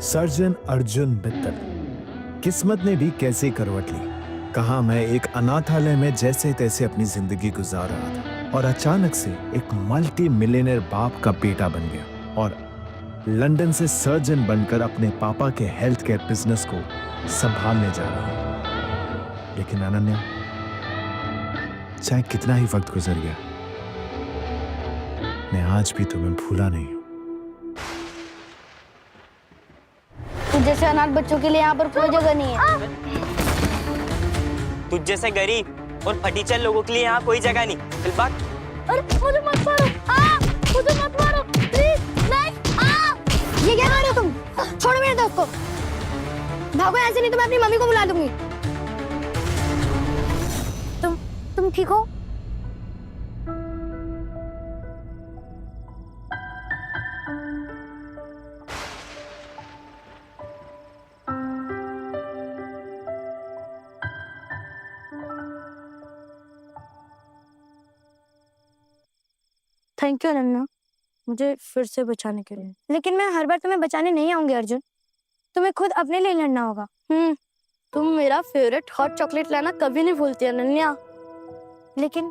Surgeon Arjun Mittal. किस्मत ने भी कैसे करवट ली। कहा मैं एक अनाथालय में जैसे तैसे अपनी जिंदगी गुजार रहा था और अचानक से एक मल्टी मिलियनर बाप का बेटा बन गया और लंदन से सर्जन बनकर अपने पापा के हेल्थ केयर बिजनेस को संभालने जा रहा हूं। लेकिन अनन्या, चाहे कितना ही वक्त गुजर गया, मैं आज भी तुम्हें भूला नहीं हूं। जैसे अनाथ बच्चों के लिए यहाँ पर कोई जगह नहीं है। तुझ जैसे गरीब और फटीचर लोगों के लिए यहाँ कोई जगह नहीं। चल भाग। अरे मुझे मत मारो, मुझे मत मारो प्लीज, नहीं। ये क्या कर रहे हो तुम? छोड़ो मेरे दोस्त को। भागो ऐसे, नहीं तो मैं अपनी मम्मी को बुला दूंगी। तुम ठीक हो? थैंक यू अनन्या, मुझे फिर से बचाने के लिए। लेकिन मैं हर बार तुम्हें बचाने नहीं आऊंगी अर्जुन, तुम्हें खुद अपने लिए लड़ना होगा। तुम मेरा फेवरेट हॉट चॉकलेट लाना कभी नहीं भूलती अनन्या। लेकिन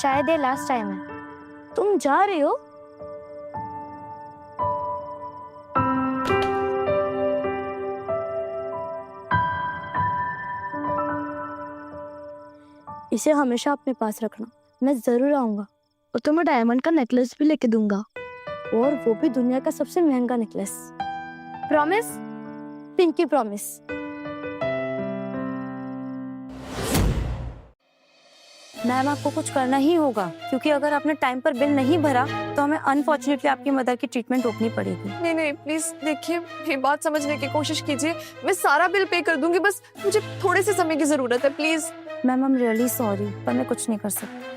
शायद ये लास्ट टाइम है। तुम जा रही हो? इसे हमेशा अपने पास रखना, मैं जरूर आऊंगा और तुम्हें डायमंड का नेकलेस भी लेके दूंगा, और वो भी दुनिया का सबसे महंगा necklace. Promise? Pinky promise. Ma'am, आपको कुछ करना ही होगा, क्योंकि अगर आपने टाइम पर बिल नहीं भरा तो हमें अनफॉर्चुनेटली आपकी मदर की ट्रीटमेंट रोकनी पड़ेगी। नहीं नहीं, प्लीज देखिए, मेरी बात समझने की कोशिश कीजिए। मैं सारा बिल पे कर दूंगी, बस मुझे थोड़े से समय की जरूरत है, please. Ma'am, I am really sorry, पर मैं कुछ नहीं कर सकती।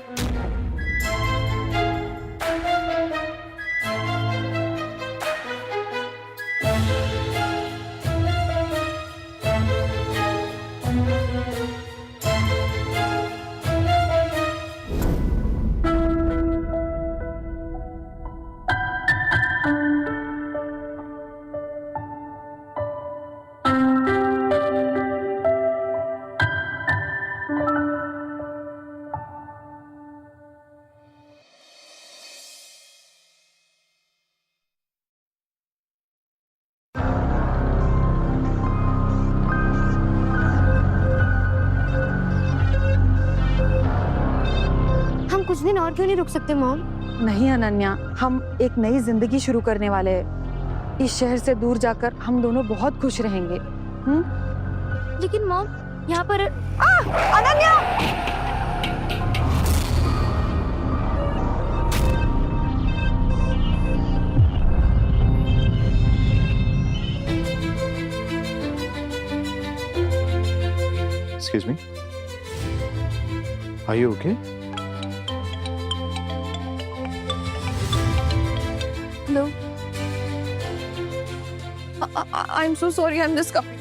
कुछ दिन और क्यों नहीं रुक सकते मॉम? नहीं अनन्या, हम एक नई जिंदगी शुरू करने वाले हैं। इस शहर से दूर जाकर हम दोनों बहुत खुश रहेंगे। लेकिन मॉम, यहाँ पर Ananya! Excuse me. Are you okay? No. I'm so sorry, I'm just coming.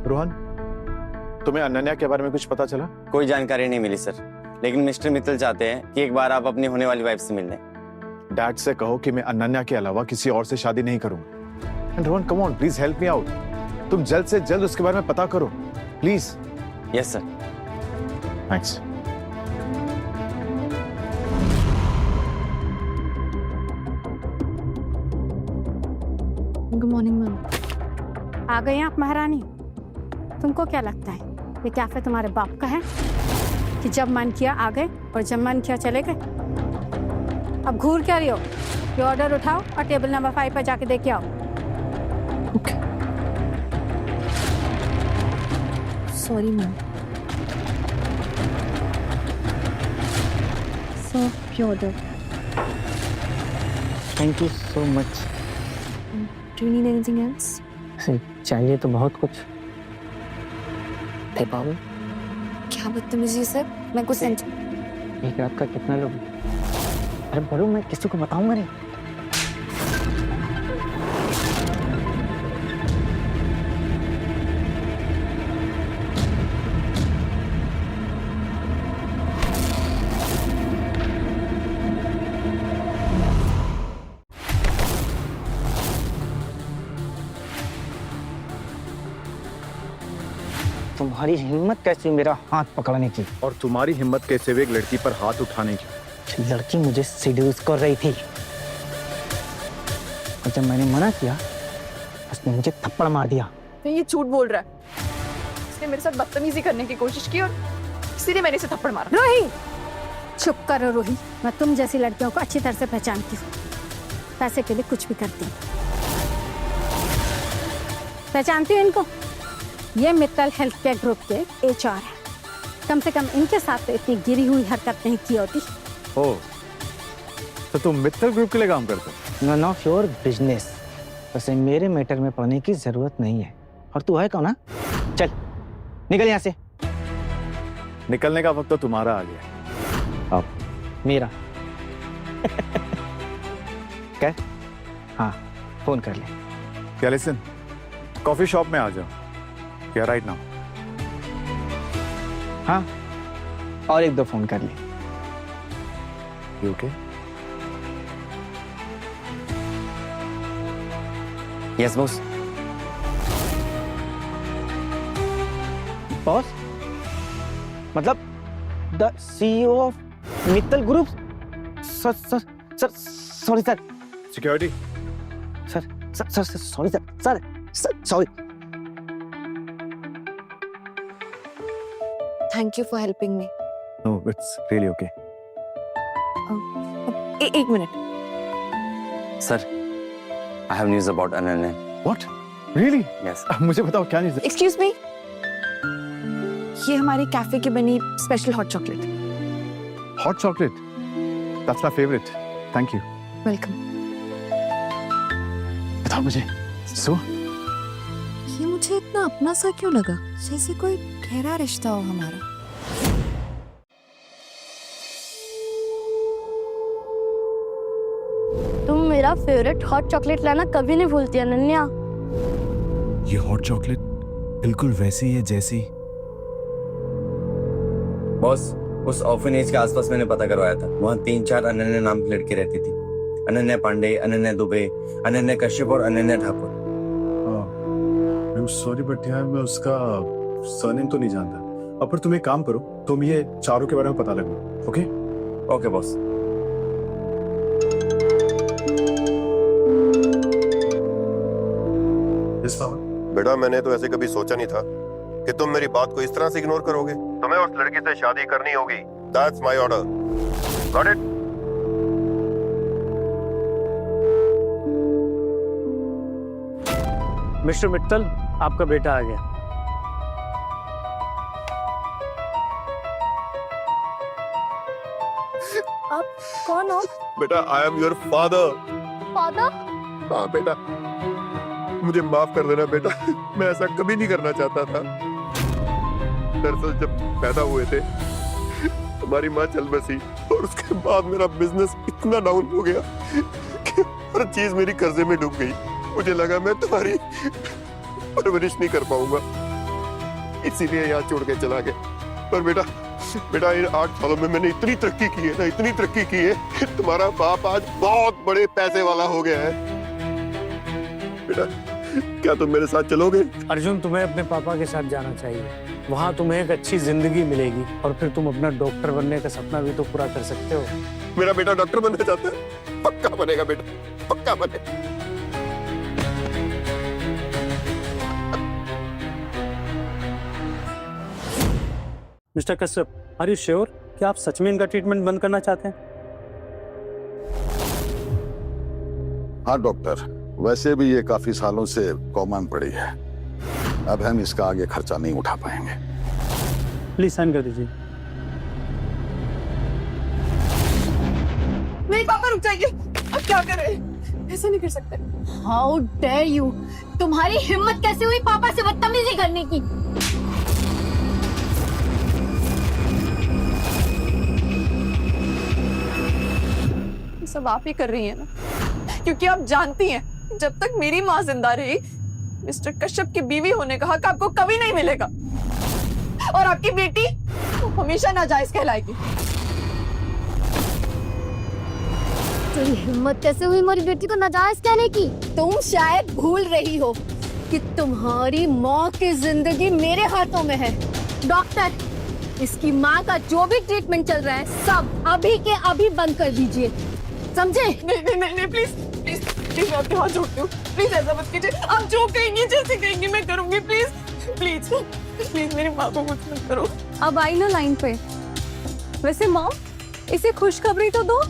Rohan, तुम्हें अनन्या के बारे में कुछ पता चला? कोई जानकारी नहीं मिली सर, लेकिन मिस्टर मित्तल चाहते हैं कि एक बार आप अपनी होने वाली वाइफ से मिल लें। डैड से कहो कि मैं अनन्या के अलावा किसी और से शादी नहीं करूंगा। And Rohan, come on, please help me out. तुम जल्द से जल्द उसके बारे में पता करो, please. Yes sir. Thanks. Good morning ma'am. आ गए हैं आप महारानी? तुमको क्या लगता है ये कैफे तुम्हारे बाप का है कि जब मन किया आ गए और जब मन किया चले गए? अब घूर क्या रही हो? ये ऑर्डर उठाओ और टेबल नंबर 5 पर जाके देख के आओ। Okay. Sorry ma'am. So your order. Thank you so much. Do you need anything else? चाहिए तो बहुत कुछ थे बाबू। क्या बदतमीजी सर, मैं कुछ समझ। एक रात का कितना लोग? अरे बोलो, मैं किसी को बताऊंगा नहीं। तुम्हारी हिम्मत कैसी मेरा हाथ पकड़ने की? और तुम्हारी हिम्मत कैसे हुई एक लड़की पर हाथ उठाने की? लड़की मुझे सीड्यूस कर रही थी और जब मैंने मना किया उसने मुझे थप्पड़ मार दिया। नहीं, ये झूठ बोल रहा है। इसने मेरे साथ बदतमीजी करने की कोशिश की और इसीलिए मैंने इसे थप्पड़ मारा। रोही, चुप करो रोही। मैं तुम जैसी लड़कियों को अच्छी तरह से पहचानती हूँ। पैसे के लिए कुछ भी करती हूँ। पहचानती हूँ इनको। ये मित्तल हेल्थ केयर ग्रुप के HR है। कम से कम इनके साथ तो इतनी गिरी हुई हरकत नहीं की होती। ओ, तो तुम मित्तल ग्रुप के लिए काम करते हो? None of your business. वैसे मेरे मैटर में पढ़ने की जरूरत नहीं है। और तू है कौन? ना चल निकल यहाँ से। निकलने का वक्त तो तुम्हारा आ गया। अब मेरा क्या? हाँ, फोन कर ले। क्या लिसन, कॉफी शॉप में आ जाओ। क्या राइट नाउ? हाँ, और एक दो फोन कर ले। You okay? Yes boss. Boss मतलब the CEO of Mittal group? Sir sir sir sorry sir. Security. Sir sir sir sorry sir sir sorry. Thank you for helping me. No, it's really okay. एक minute. Sir, I have news about Ananya. What? Really? Yes. मुझे बताओ क्या news है? Excuse me, ये हमारे cafe की बनी special hot chocolate. Hot chocolate? That's my favourite. Thank you. Welcome. बताओ मुझे। सो ये मुझे इतना अपना सा क्यों लगा, जैसे कोई गहरा रिश्ता हो हमारा। तुम मेरा फेवरेट हॉट चॉकलेट लाना कभी नहीं भूलती अनन्या। ये हॉट चॉकलेट बिल्कुल वैसी है जैसी। बॉस, उस ऑर्फनेज के आसपास मैंने पता करवाया था। वहाँ 3-4 अनन्या नाम की लड़की रहती थी। अनन्या पांडे, अनन्या दुबे, अनन्या कश्यप और Ananya Thakur. I am sorry but यार मैं उसका सरनेम तो नहीं जानता। अब पर तुम एक काम करो, तुम ये चारों के बारे में पता लगो। ओके? Okay boss. बेटा, मैंने तो ऐसे कभी सोचा नहीं था कि तुम मेरी बात को इस तरह से इग्नोर करोगे। तुम्हें उस लड़की से शादी करनी होगी। That's my order. Got it? Mister Mittal, आपका बेटा आ गया। आप कौन हो? बेटा, I am your father. Father? हाँ बेटा, मुझे माफ कर देना बेटा। मैं ऐसा कभी नहीं करना चाहता था। दरअसल जब पैदा हुए थे तुम्हारी माँ चल बसी और उसके बाद मेरा बिजनेस इतना डाउन हो गया कि हर चीज मेरी कर्जे में डूब गई। मुझे लगा मैं तुम्हारी परवरिश नहीं कर पाऊंगा, इसीलिए यहाँ छोड़ के चला गया। पर बेटा इन 8 सालों में मैंने इतनी तरक्की की है ना, इतनी तरक्की की है कि तुम्हारा बाप आज बहुत बड़े पैसे वाला हो गया है। बेटा, क्या तुम मेरे साथ चलोगे? अर्जुन, तुम्हें अपने पापा के साथ जाना चाहिए। वहाँ तुम्हें एक अच्छी जिंदगी मिलेगी और फिर तुम अपना डॉक्टर बनने का सपना भी तो पूरा कर सकते हो। मेरा बेटा डॉक्टर बनना चाहता है? पक्का बनेगा बेटा, पक्का बनेगा। Mister Kashyap, are you sure कि आप सच में इनका ट्रीटमेंट बंद करना चाहते हैं? हाँ डॉक्टर, वैसे भी ये काफी सालों से कोमा में पड़ी है। अब हम इसका आगे खर्चा नहीं उठा पाएंगे। प्लीज साइन कर दीजिए। नहीं पापा, रुक जाइए। अब क्या कर रहे हैं? ऐसा नहीं कर सकते। How dare you! तुम्हारी हिम्मत कैसे हुई पापा से बदतमीजी करने की? ये सब आप ही कर रही हैं ना, क्योंकि आप जानती हैं जब तक मेरी माँ जिंदा रही मिस्टर कश्यप की बीवी होने का हक आपको कभी नहीं मिलेगा और आपकी बेटी हमेशा नाजायज कहलाएगी। तेरी हिम्मत कैसे हुई मेरी बेटी को नाजायज कहने की? तुम शायद भूल रही हो कि तुम्हारी माँ की जिंदगी मेरे हाथों में है। डॉक्टर, इसकी माँ का जो भी ट्रीटमेंट चल रहा है सब अभी के अभी बंद कर दीजिए, समझे? नहीं प्लीज प्लीज प्लीज, मैं आपके हाथ जोड़ती हूँ, प्लीज ऐसा मत कीजिए। आप जो कहेंगी जैसे कहेंगी मैं करूंगी, प्लीज प्लीज प्लीज मेरी माँ को कुछ मत करो। अब आई ना लाइन पे। वैसे माँ, इसे खुशखबरी तो दो।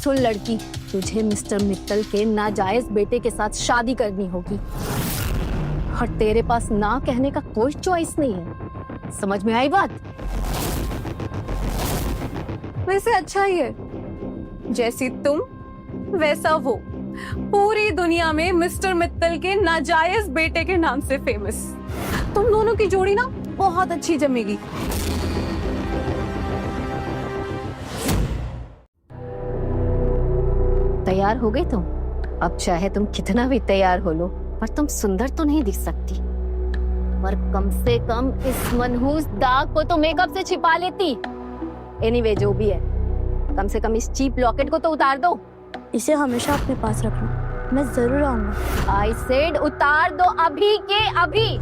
सुन लड़की, तुझे मिस्टर मित्तल के नाजायज बेटे के साथ शादी करनी होगी और तेरे पास ना कहने का कोई चॉइस नहीं है। समझ में आई बात? वैसे अच्छा ही है, जैसी तुम वैसा वो, पूरी दुनिया में मिस्टर मित्तल के नाजायज बेटे के नाम से फेमस। तुम दोनों की जोड़ी ना बहुत अच्छी जमेगी। तैयार हो गई तुम? अब चाहे तुम कितना भी तैयार हो लो, पर तुम सुंदर तो नहीं दिख सकती। पर कम से कम इस मनहूस दाग को तो मेकअप से छिपा लेती। एनीवे, जो भी है, कम से कम इस चीप लॉकेट को तो उतार दो। इसे हमेशा अपने पास रखना, मैं जरूर आऊंगा। आई सेड उतार दो अभी के अभी।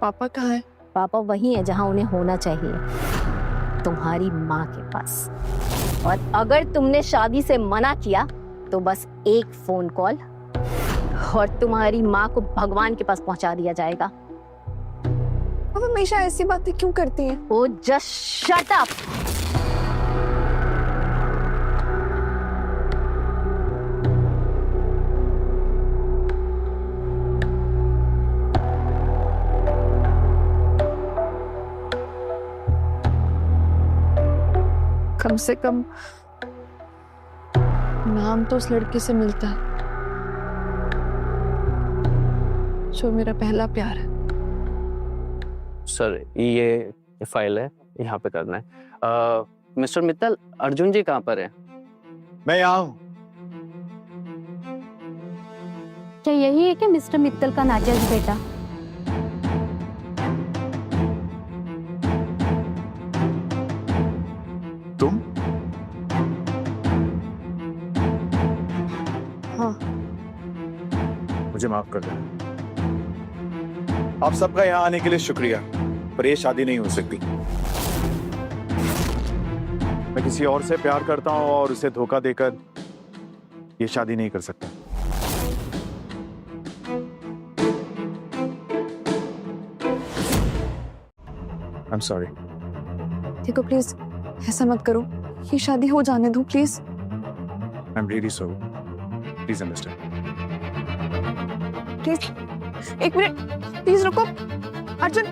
पापा कहाँ है? पापा वही है जहां उन्हें होना चाहिए, तुम्हारी माँ के पास। और अगर तुमने शादी से मना किया तो बस एक फोन कॉल और तुम्हारी माँ को भगवान के पास पहुंचा दिया जाएगा। आप हमेशा ऐसी बातें क्यों करती हैं? ओ जस्ट शट अप। कम से कम नाम तो उस लड़के से मिलता है जो मेरा पहला प्यार है। सर, ये फाइल है, यहाँ पे करना है। मिस्टर मित्तल, अर्जुन जी कहाँ पर है? मैं यहाँ हूँ। क्या यही है कि मिस्टर मित्तल का नाजायज बेटा? तुम? हाँ। मुझे माफ कर देना। आप सबका यहाँ आने के लिए शुक्रिया, पर ये शादी नहीं हो सकती। मैं किसी और से प्यार करता हूँ और उसे धोखा देकर ये शादी नहीं कर सकता। I'm sorry. देखो प्लीज ऐसा मत करो, ये शादी हो जाने दो please. I'm really sorry. Please understand. Please एक मिनट, प्लीज रुको। अर्जुन,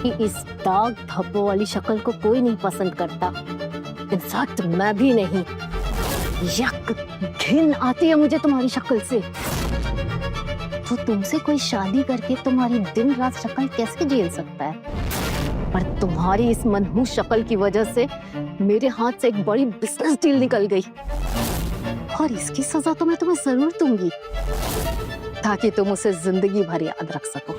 कि इस दाग धब्बों वाली शक्ल को कोई नहीं पसंद करता। इनफैक्ट मैं भी नहीं। यक, घिन आती है मुझे तुम्हारी शक्ल से। तो तुमसे कोई शादी करके तुम्हारी दिन रात शक्ल कैसे झेल सकता है? पर तुम्हारी इस मनहूस शक्ल की वजह से मेरे हाथ से एक बड़ी बिजनेस डील निकल गई और इसकी सजा तो मैं तुम्हें जरूर दूंगी, ताकि तुम उसे जिंदगी भर याद रख सको।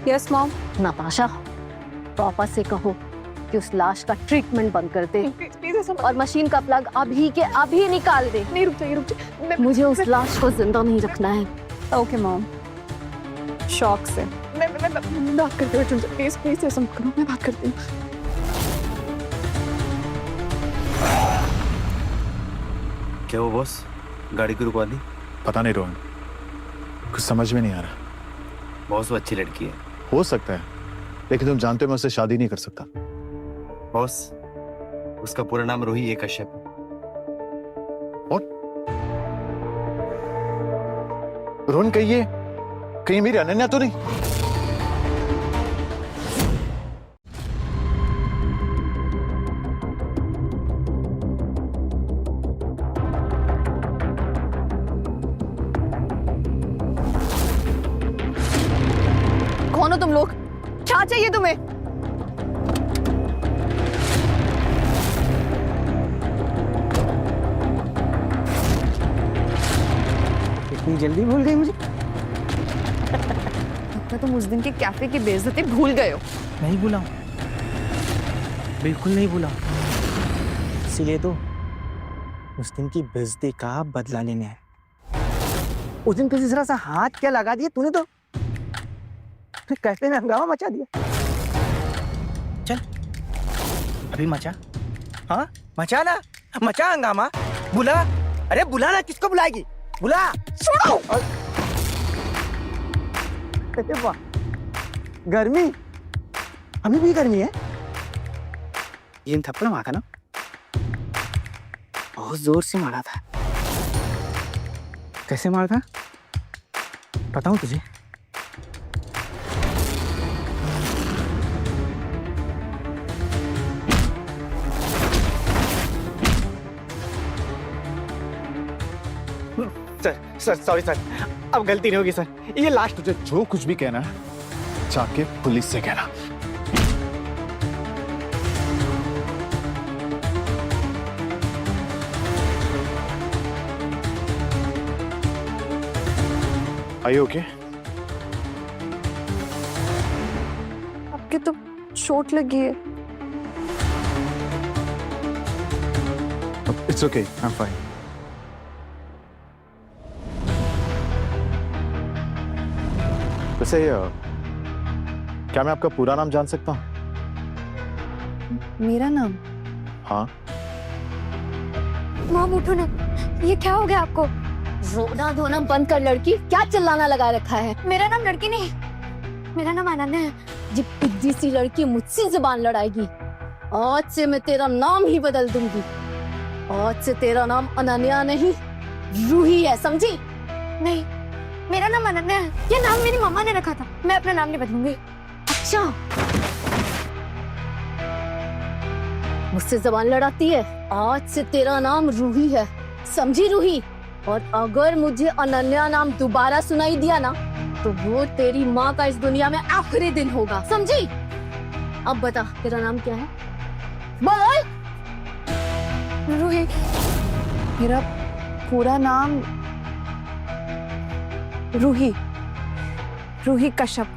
Yes mom. नताशा, पापा से कहो कि उस लाश का ट्रीटमेंट बंद कर दे प्लीज ऐसा मत। और मशीन का प्लग अभी के अभी निकाल दे। नहीं, रुक जाइए। मुझे उस लाश को जिंदा नहीं रखना है। Okay mom. शौक से मैं बात करती हूँ। प्लीज प्लीज ऐसा मत करो, मैं बात करती हूँ। क्या वो बॉस गाड़ी को रुकवा दी? पता नहीं रोहन, कुछ समझ में नहीं आ रहा। बॉस वो अच्छी लड़की है। हो सकता है, लेकिन तुम जानते हो मैं उससे शादी नहीं कर सकता। बॉस उसका पूरा नाम रोही कश्यप। रोहन, कहीं मेरी अनन्या तो नहीं? कौन हो तुम लोग? क्या चाहिए तुम्हें? जल्दी भूल गई मुझे। लगता है तुम उस दिन के कैफे की बेइज्जती भूल गए हो। नहीं भूला हूँ, बिल्कुल नहीं भूला हूँ। इसीलिए तो उस दिन की बेइज्जती का बदला लेने आए। उस दिन तुझे जरा सा हाथ क्या लगा दिया तूने, तो कैफे में हंगामा मचा दिया। चल अभी मचा, हाँ मचा ना, मचा हंगामा। बुला, अरे बुला ना, किसको बुलाएगी, बुला। छोड़ो। अरे वाह, गर्मी, अभी भी गर्मी है। ये थप्पड़ मारा था ना, बहुत जोर से मारा था। कैसे मारा था बताऊं तुझे? सर सॉरी सर, अब गलती नहीं होगी सर, ये लास्ट। तुझे जो कुछ भी कहना है जाके पुलिस से कहना। Are you okay? आपके तो चोट लगी है। It's okay, I'm fine. वैसे क्या मैं आपका पूरा नाम जान सकता हूँ? मेरा नाम? हाँ। मॉम उठो ना, ये क्या हो गया आपको? रोना धोना बंद कर लड़की, क्या चिल्लाना लगा रखा है? मेरा नाम लड़की नहीं, मेरा नाम अनन्या है। ये पिद्दी सी लड़की मुझसे जुबान लड़ाएगी। आज से मैं तेरा नाम ही बदल दूंगी। आज से तेरा नाम अनन्या नहीं, रूही है, समझी? नहीं, मेरा नाम अनन्या है। ये नाम मेरी मम्मा ने रखा था, मैं अपना नाम नहीं बदलूंगी। अच्छा, मुझसे जुबान लड़ाती है? आज से तेरा नाम रूही है, समझी रूही? और अगर मुझे अनन्या नाम दोबारा सुनाई दिया ना, तो वो तेरी माँ का इस दुनिया में आखिरी दिन होगा, समझी? अब बता तेरा नाम क्या है, बोल। रूही, मेरा पूरा नाम रूही कश्यप।